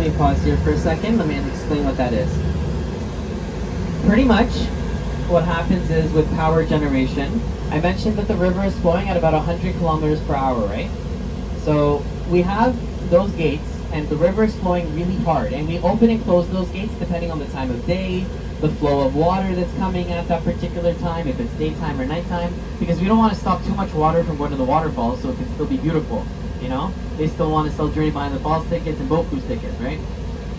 me pause here for a second. Let me explain what that is. Pretty much what happens is with power generation, I mentioned that the river is flowing at about 100 kilometers per hour, right? So we have those gates and the river is flowing really hard, and we open and close those gates depending on the time of day, the flow of water that's coming at that particular time, if it's daytime or nighttime, because we don't want to stop too much water from going to the waterfalls so it can still be beautiful, you know? They still want to sell Journey Behind the Falls tickets and boat cruise tickets, right?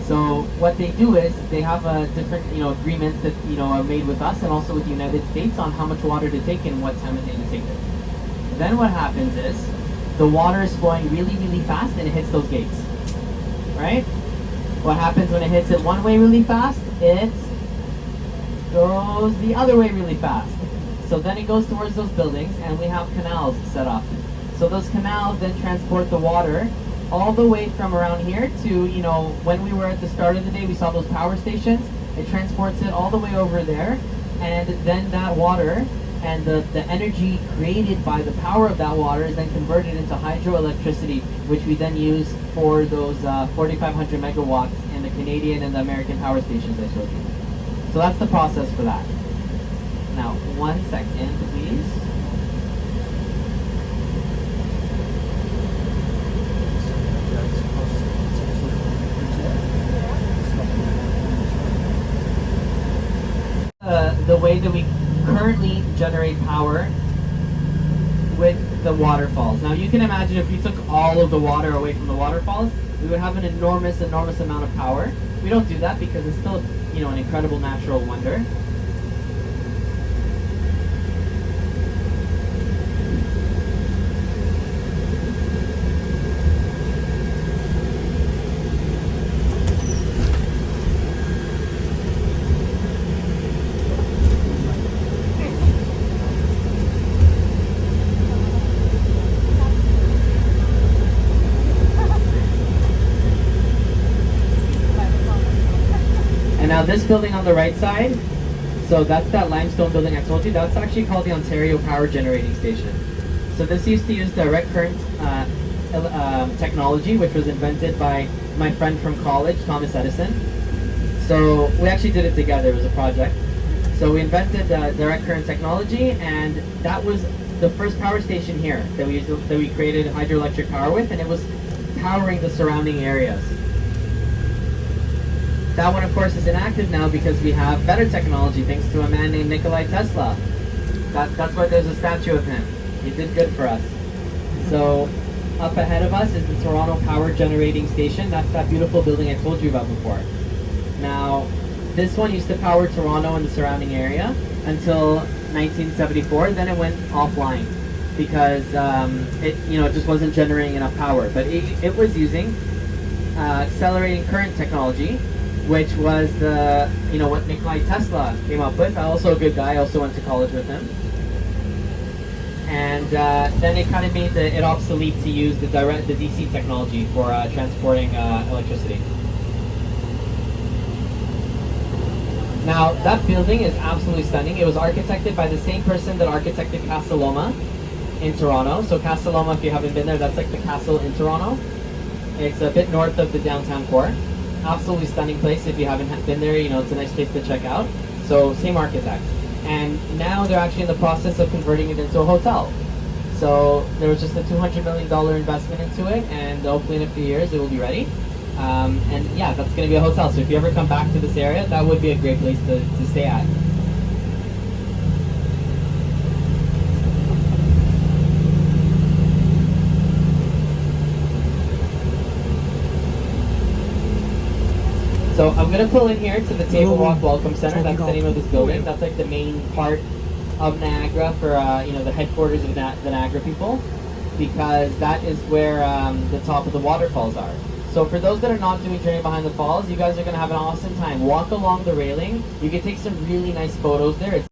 So what they do is they have a different, agreements that, are made with us and also with the United States on how much water to take and what time of day to take it. Then what happens is the water is flowing really, really fast and it hits those gates, right? What happens when it hits it one way really fast? It goes the other way really fast. So then it goes towards those buildings and we have canals set up. So those canals then transport the water all the way from around here to, when we were at the start of the day, we saw those power stations. It transports it all the way over there, and then that water and the energy created by the power of that water is then converted into hydroelectricity, which we then use for those 4,500 megawatts in the Canadian and the American power stations I showed you. So that's the process for that. Now, 1 second, please. The way that we currently generate power with the waterfalls. Now you can imagine if we took all of the water away from the waterfalls, we would have an enormous amount of power. We don't do that because it's still, an incredible natural wonder. Now this building on the right side, so that's that limestone building I told you, that's actually called the Ontario Power Generating Station. So this used to use direct current technology, which was invented by my friend from college, Thomas Edison. So we actually did it together, it was a project. So we invented direct current technology, and that was the first power station here that we created hydroelectric power with, and it was powering the surrounding areas. That one, of course, is inactive now because we have better technology thanks to a man named Nikola Tesla. That's why there's a statue of him. He did good for us. So up ahead of us is the Toronto Power Generating Station. That's that beautiful building I told you about before. Now, this one used to power Toronto and the surrounding area until 1974. Then it went offline because it just wasn't generating enough power. But it was using accelerating current technology, which was what Nikola Tesla came up with. Also a good guy, I also went to college with him. And then it kind of made it obsolete to use the DC technology for transporting electricity. Now, that building is absolutely stunning. It was architected by the same person that architected Casa Loma in Toronto. So Casa Loma, if you haven't been there, that's like the castle in Toronto. It's a bit north of the downtown core. Absolutely stunning place. If you haven't been there, it's a nice place to check out. So same architect. And now they're actually in the process of converting it into a hotel. So there was just a $200 million investment into it, and hopefully in a few years it will be ready. And yeah, that's going to be a hotel. So if you ever come back to this area, that would be a great place to stay at. So I'm going to pull in here to the Table Rock Welcome Center. That's the name of this building. That's like the main part of Niagara for the headquarters of the Niagara people, because that is where the top of the waterfalls are. So for those that are not doing Journey Behind the Falls, you guys are going to have an awesome time. Walk along the railing. You can take some really nice photos there. It's